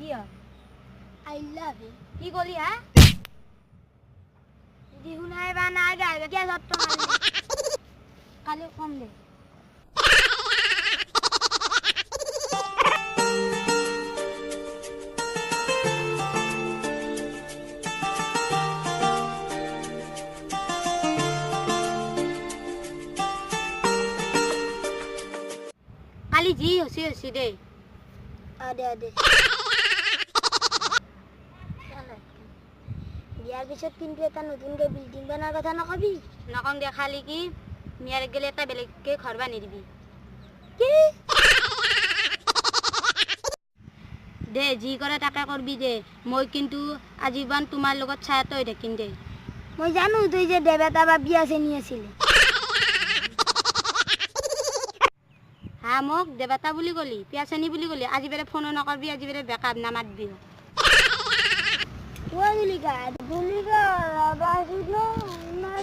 কিয় I love you. কি কলি হা যদি শুনাই বা নাই গাইবে কে যত্ন মারলি কালি কম দে কালি জি হসি দে আদে আদে বিয়ার পিছত কিন্তু এটা নতুনকে বিল্ডিং বানার কথা নকবি নকং দে খালি কি মিয়ার গেলে এটা বেলেগকে ঘর বানি দিবি কি দে জি করে তাকে করবি দে মই কিন্তু আজীবন তোমার লগত ছায়াত হৈ থাকিম দে মই জানো তুই যে দেবেতা বা বিয়া চেনি আছিলে হা মোক দেবতা বুলি কলি পিয়াচেনি বুলি কলি আজি বেলে ফোনো নকৰবি আজি বেলে বেকআপ নামাতবি গুলি গা বাসুনো না